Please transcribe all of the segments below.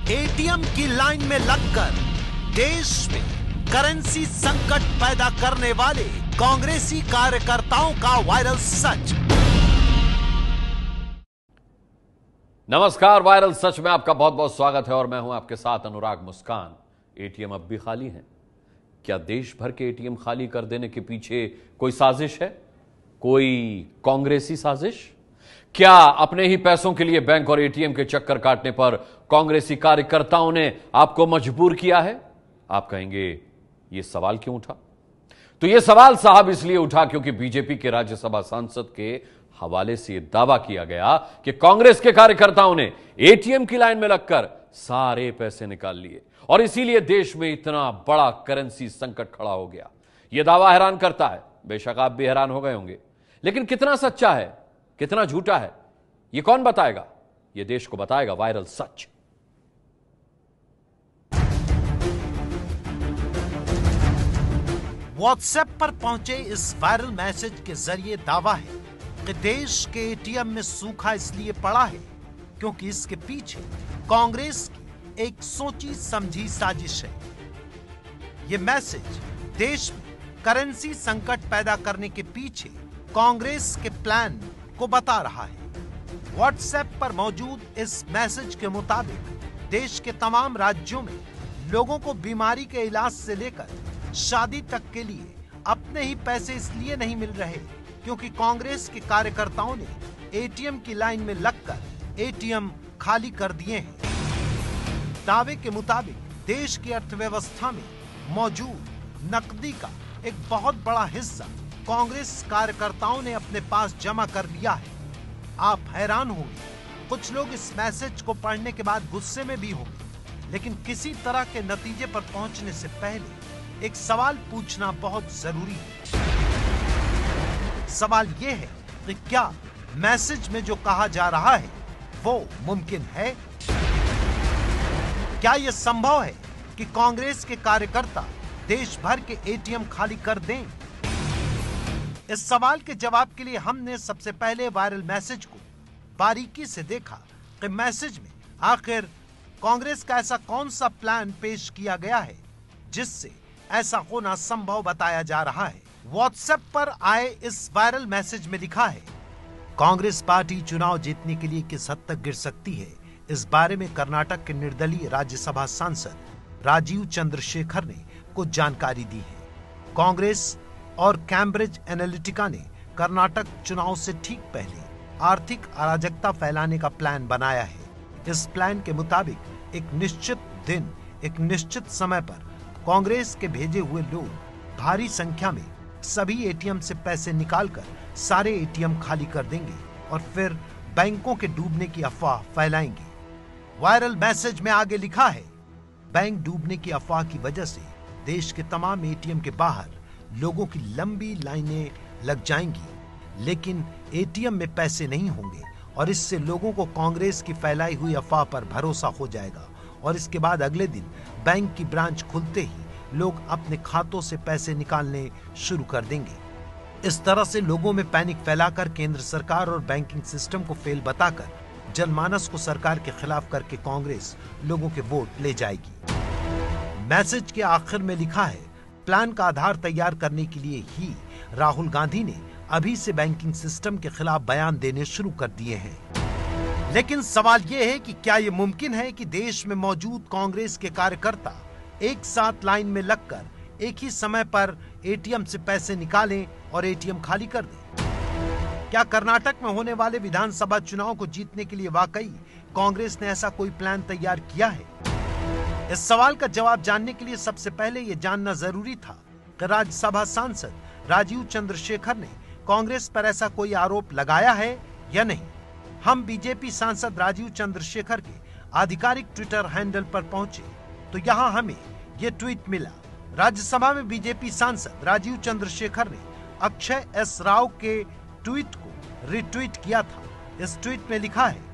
ATM की line में लगकर देश में करेंसी संकट पैदा करने वाले कांग्रेसी कार्यकर्ताओं का वायरल सच। नमस्कार, वायरल सच में आपका बहुत बहुत स्वागत है और मैं हूं आपके साथ अनुराग मुस्कान। एटीएम अब भी खाली हैं। क्या देश भर के एटीएम खाली कर देने के पीछे कोई साजिश है, कोई कांग्रेसी साजिश? क्या अपने ही पैसों के लिए बैंक और एटीएम के चक्कर काटने पर कांग्रेसी कार्यकर्ताओं ने आपको मजबूर किया है? आप कहेंगे यह सवाल क्यों उठा? तो यह सवाल साहब इसलिए उठा क्योंकि बीजेपी के राज्यसभा सांसद के हवाले से यह दावा किया गया कि कांग्रेस के कार्यकर्ताओं ने एटीएम की लाइन में लगकर सारे पैसे निकाल लिए और इसीलिए देश में इतना बड़ा करेंसी संकट खड़ा हो गया। यह दावा हैरान करता है, बेशक आप भी हैरान हो गए होंगे, लेकिन कितना सच्चा है, कितना झूठा है, यह कौन बताएगा? यह देश को बताएगा वायरल सच। व्हाट्सएप पर पहुंचे इस वायरल मैसेज के जरिए दावा है कि देश के एटीएम में सूखा इसलिए पड़ा है क्योंकि इसके पीछे कांग्रेस की एक सोची समझी साजिश है। यह मैसेज देश में करेंसी संकट पैदा करने के पीछे कांग्रेस के प्लान को बता रहा है। व्हाट्सएप पर मौजूद इस मैसेज के मुताबिक देश के तमाम राज्यों में लोगों को बीमारी के इलाज से लेकर शादी तक के लिए अपने ही पैसे इसलिए नहीं मिल रहे क्योंकि कांग्रेस के कार्यकर्ताओं ने एटीएम की लाइन में लगकर एटीएम खाली कर दिए हैं। दावे के मुताबिक देश की अर्थव्यवस्था में मौजूद नकदी का एक बहुत बड़ा हिस्सा कांग्रेस कार्यकर्ताओं ने अपने पास जमा कर लिया है। आप हैरान होंगे, कुछ लोग इस मैसेज को पढ़ने के बाद गुस्से में भी होंगे, लेकिन किसी तरह के नतीजे पर पहुंचने से पहले एक सवाल पूछना बहुत जरूरी है। सवाल यह है कि क्या मैसेज में जो कहा जा रहा है वो मुमकिन है? क्या यह संभव है कि कांग्रेस के कार्यकर्ता देश भर के एटीएम खाली कर दें? इस सवाल के जवाब के लिए हमने सबसे पहले वायरल मैसेज को बारीकी से देखा कि मैसेज में आखिर कांग्रेस का ऐसा कौन सा प्लान पेश किया गया है जिससे ऐसा होना संभव बताया जा रहा है। व्हाट्सएप पर आए इस वायरल मैसेज में लिखा है, कांग्रेस पार्टी चुनाव जीतने के लिए किस हद तक गिर सकती है, इस बारे में कर्नाटक के निर्दलीय राज्यसभा सांसद राजीव चंद्रशेखर ने कुछ जानकारी दी है। कांग्रेस और कैम्ब्रिज एनालिटिका ने कर्नाटक चुनाव से ठीक पहले आर्थिक अराजकता फैलाने का प्लान बनाया है। इस प्लान के मुताबिक एक निश्चित दिन, एक निश्चित समय पर कांग्रेस के भेजे हुए लोग भारी संख्या में सभी एटीएम से पैसे निकालकर सारे एटीएम खाली कर देंगे और फिर बैंकों के डूबने की अफवाह फैलाएंगे। वायरल मैसेज में आगे लिखा है, बैंक डूबने की अफवाह की वजह से देश के तमाम एटीएम के बाहर लोगों की लंबी लाइनें लग जाएंगी, लेकिन एटीएम में पैसे नहीं होंगे और इससे लोगों को कांग्रेस की फैलाई हुई अफवाह पर भरोसा हो जाएगा और इसके बाद अगले दिन बैंक की ब्रांच खुलते ही लोग अपने खातों से पैसे निकालने शुरू कर देंगे। इस तरह से लोगों में पैनिक फैलाकर केंद्र सरकार और बैंकिंग सिस्टम को फेल बताकर जनमानस को सरकार के खिलाफ करके कांग्रेस लोगों के वोट ले जाएगी। मैसेज के आखिर में लिखा है, प्लान का आधार तैयार करने के लिए ही राहुल गांधी ने अभी से बैंकिंग सिस्टम के खिलाफ बयान देने शुरू कर दिए हैं। लेकिन सवाल यह है कि क्या यह मुमकिन है कि देश में मौजूद कांग्रेस के कार्यकर्ता एक साथ लाइन में लगकर एक ही समय पर एटीएम से पैसे निकालें और एटीएम खाली कर दें? क्या कर्नाटक में होने वाले विधानसभा चुनाव को जीतने के लिए वाकई कांग्रेस ने ऐसा कोई प्लान तैयार किया है? इस सवाल का जवाब जानने के लिए सबसे पहले यह जानना जरूरी था कि राज्यसभा सांसद राजीव चंद्रशेखर ने कांग्रेस पर ऐसा कोई आरोप लगाया है या नहीं। हम बीजेपी सांसद राजीव चंद्रशेखर के आधिकारिक ट्विटर हैंडल पर पहुंचे तो यहां हमें यह ट्वीट मिला। राज्यसभा में बीजेपी सांसद राजीव चंद्रशेखर ने अक्षय एस राव के ट्वीट को रिट्वीट किया था। इस ट्वीट में लिखा है,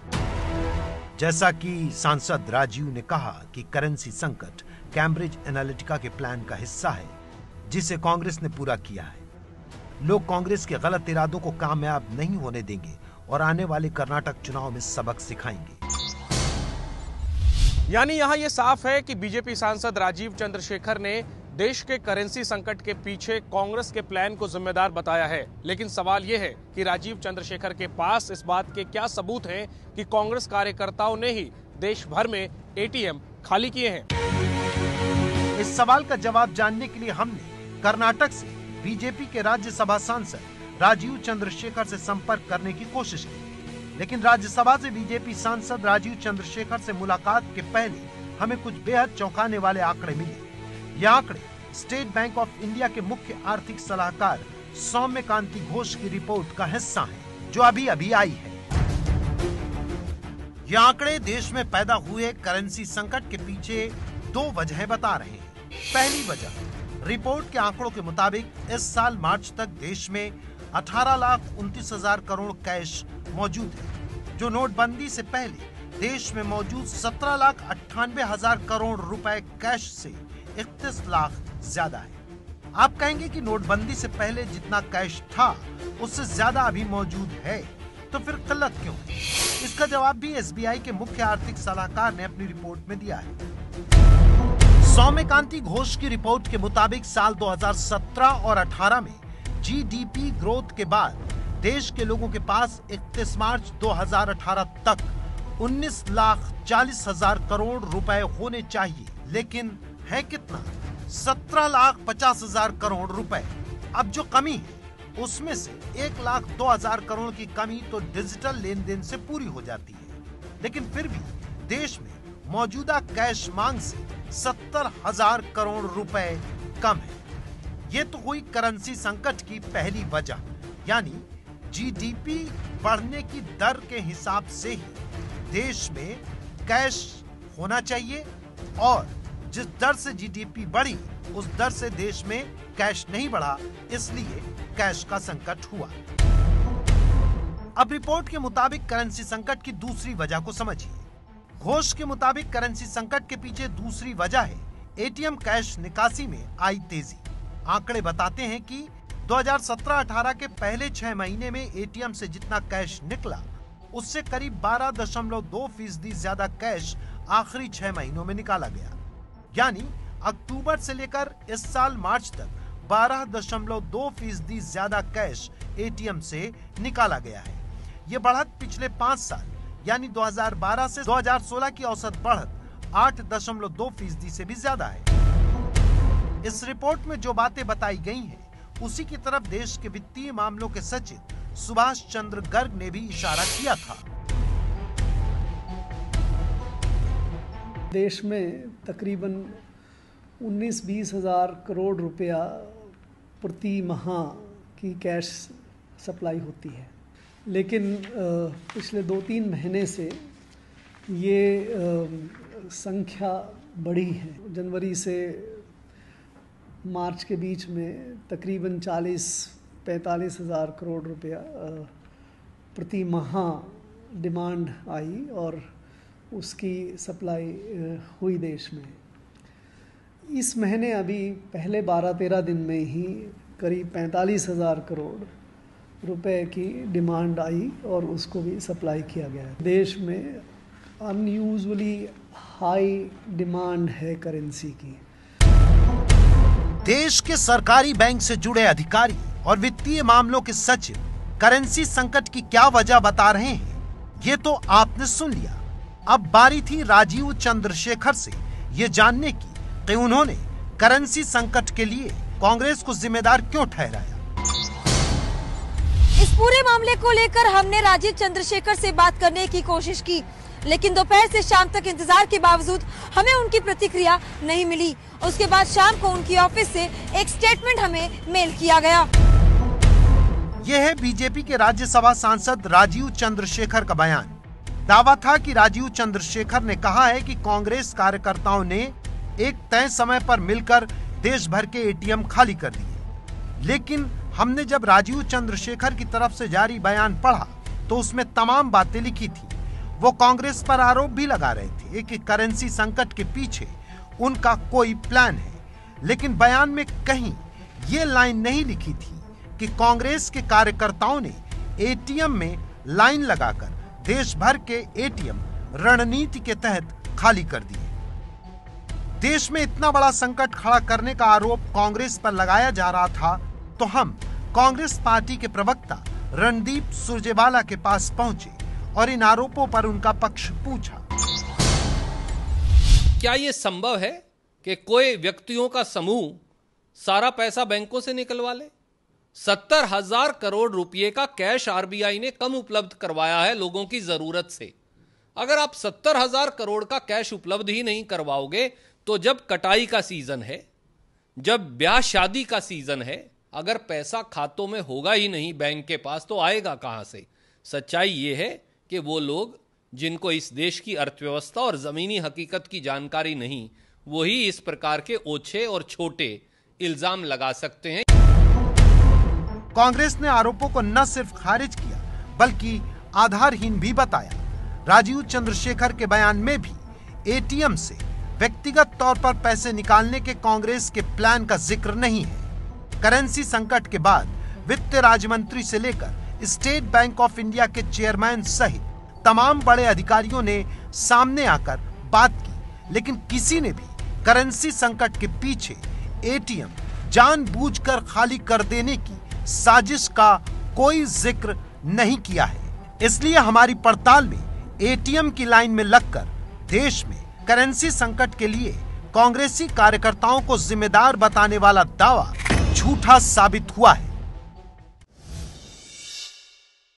जैसा कि सांसद राजीव ने कहा कि करेंसी संकट कैम्ब्रिज एनालिटिका के प्लान का हिस्सा है जिसे कांग्रेस ने पूरा किया है। लोग कांग्रेस के गलत इरादों को कामयाब नहीं होने देंगे और आने वाले कर्नाटक चुनाव में सबक सिखाएंगे। यानी यहाँ ये साफ है कि बीजेपी सांसद राजीव चंद्रशेखर ने देश के करेंसी संकट के पीछे कांग्रेस के प्लान को जिम्मेदार बताया है। लेकिन सवाल यह है कि राजीव चंद्रशेखर के पास इस बात के क्या सबूत हैं कि कांग्रेस कार्यकर्ताओं ने ही देश भर में एटीएम खाली किए हैं। इस सवाल का जवाब जानने के लिए हमने कर्नाटक से बीजेपी के राज्यसभा सांसद राजीव चंद्रशेखर से संपर्क करने की कोशिश की, लेकिन राज्यसभा से बीजेपी सांसद राजीव चंद्रशेखर से मुलाकात के पहले हमें कुछ बेहद चौंकाने वाले आंकड़े मिले। ये आंकड़े स्टेट बैंक ऑफ इंडिया के मुख्य आर्थिक सलाहकार सौम्यकांति घोष की रिपोर्ट का हिस्सा हैं, जो अभी अभी आई है। ये आंकड़े देश में पैदा हुए करेंसी संकट के पीछे दो वजहें बता रहे हैं। पहली वजह, रिपोर्ट के आंकड़ों के मुताबिक इस साल मार्च तक देश में 18,29,000 करोड़ कैश मौजूद है, जो नोटबंदी से पहले देश में मौजूद 17,98,000 करोड़ रुपए कैश से 31 लाख ज्यादा है। आप कहेंगे कि नोटबंदी से पहले जितना कैश था उससे ज्यादा अभी मौजूद है, तो फिर किल्लत क्यों? इसका जवाब भी एसबीआई के मुख्य आर्थिक सलाहकार ने अपनी रिपोर्ट में दिया है। सौम्यकांति घोष की रिपोर्ट के मुताबिक साल 2017 और 18 में जीडीपी ग्रोथ के बाद देश के लोगों के पास 31 मार्च 2018 तक 19,40,000 करोड़ रुपए होने चाहिए, लेकिन है कितना? 17,50,000 करोड़ रुपए। अब जो कमी है उसमें से 1,02,000 करोड़ की कमी तो डिजिटल लेन देन से पूरी हो जाती है, लेकिन फिर भी देश में मौजूदा कैश मांग से 70,000 करोड़ रुपए कम है। ये तो हुई करेंसी संकट की पहली वजह, यानी जीडीपी बढ़ने की दर के हिसाब से ही देश में कैश होना चाहिए, और जिस दर से जीडीपी बढ़ी उस दर से देश में कैश नहीं बढ़ा, इसलिए कैश का संकट हुआ। अब रिपोर्ट के मुताबिक करेंसी संकट की दूसरी वजह को समझिए। घोष के मुताबिक करेंसी संकट के पीछे दूसरी वजह है एटीएम कैश निकासी में आई तेजी। आंकड़े बताते हैं कि 2017-18 के पहले 6 महीने में एटीएम से जितना कैश निकला उससे करीब 12.2% ज्यादा कैश आखिरी 6 महीनों में निकाला गया। यानी अक्टूबर से लेकर इस साल मार्च तक 12.2% ज्यादा कैश एटीएम से निकाला गया है। ये बढ़त पिछले 5 साल यानी 2012 से 2016 की औसत बढ़त 8.2% से भी ज्यादा है। इस रिपोर्ट में जो बातें बताई गई हैं, उसी की तरफ देश के वित्तीय मामलों के सचिव सुभाष चंद्र गर्ग ने भी इशारा किया था। देश में तकरीबन 19-20 हजार करोड़ रुपया प्रति माह की कैश सप्लाई होती है, लेकिन पिछले 2-3 महीने से ये संख्या बढ़ी है। जनवरी से मार्च के बीच में तकरीबन 40-45 हज़ार करोड़ रुपया प्रति माह डिमांड आई और उसकी सप्लाई हुई देश में। इस महीने अभी पहले 12-13 दिन में ही करीब 45,000 करोड़ रुपए की डिमांड आई और उसको भी सप्लाई किया गया है। देश में अनयूजुअली हाई डिमांड है करेंसी की। देश के सरकारी बैंक से जुड़े अधिकारी और वित्तीय मामलों के सचिव करेंसी संकट की क्या वजह बता रहे हैं, ये तो आपने सुन लिया। अब बारी थी राजीव चंद्रशेखर से ये जानने की कि उन्होंने करेंसी संकट के लिए कांग्रेस को जिम्मेदार क्यों ठहराया। इस पूरे मामले को लेकर हमने राजीव चंद्रशेखर से बात करने की कोशिश की, लेकिन दोपहर से शाम तक इंतजार के बावजूद हमें उनकी प्रतिक्रिया नहीं मिली। उसके बाद शाम को उनकी ऑफिस से एक स्टेटमेंट हमें मेल किया गया। यह है बीजेपी के राज्यसभा सांसद राजीव चंद्रशेखर का बयान। दावा था कि राजीव चंद्रशेखर ने कहा है कि कांग्रेस कार्यकर्ताओं ने एक तय समय पर मिलकर देश भर के एटीएम खाली कर दिए, लेकिन हमने जब राजीव चंद्रशेखर की तरफ से जारी बयान पढ़ा तो उसमें तमाम बातें लिखी थी। वो कांग्रेस पर आरोप भी लगा रहे थे कि करेंसी संकट के पीछे उनका कोई प्लान है, लेकिन बयान में कहीं ये लाइन नहीं लिखी थी कि कांग्रेस के कार्यकर्ताओं ने एटीएम में लाइन लगाकर देश भर के एटीएम रणनीति के तहत खाली कर दिए। देश में इतना बड़ा संकट खड़ा करने का आरोप कांग्रेस पर लगाया जा रहा था, तो हम कांग्रेस पार्टी के प्रवक्ता रणदीप सुरजेवाला के पास पहुंचे और इन आरोपों पर उनका पक्ष पूछा। क्या ये संभव है कि कोई व्यक्तियों का समूह सारा पैसा बैंकों से निकलवा ले? 70,000 करोड़ रुपए का कैश आरबीआई ने कम उपलब्ध करवाया है लोगों की जरूरत से। अगर आप 70,000 करोड़ का कैश उपलब्ध ही नहीं करवाओगे तो जब कटाई का सीजन है, जब ब्याह शादी का सीजन है, अगर पैसा खातों में होगा ही नहीं बैंक के पास तो आएगा कहां से? सच्चाई यह है कि वो लोग जिनको इस देश की अर्थव्यवस्था और जमीनी हकीकत की जानकारी नहीं, वही इस प्रकार के ओछे और छोटे इल्जाम लगा सकते हैं। कांग्रेस ने आरोपों को न सिर्फ खारिज किया बल्कि आधारहीन भी बताया। राजीव चंद्रशेखर के बयान में भी एटीएम से व्यक्तिगत तौर पर पैसे निकालने के कांग्रेस के प्लान का जिक्र नहीं है। करेंसी संकट के बाद वित्त राज्य मंत्री से लेकर स्टेट बैंक ऑफ इंडिया के चेयरमैन सहित तमाम बड़े अधिकारियों ने सामने आकर बात की, लेकिन किसी ने भी करेंसी संकट के पीछे एटीएम जानबूझकर खाली कर देने की साजिश का कोई जिक्र नहीं किया है। इसलिए हमारी पड़ताल में एटीएम की लाइन में लगकर देश में करेंसी संकट के लिए कांग्रेसी कार्यकर्ताओं को जिम्मेदार बताने वाला दावा झूठा साबित हुआ है।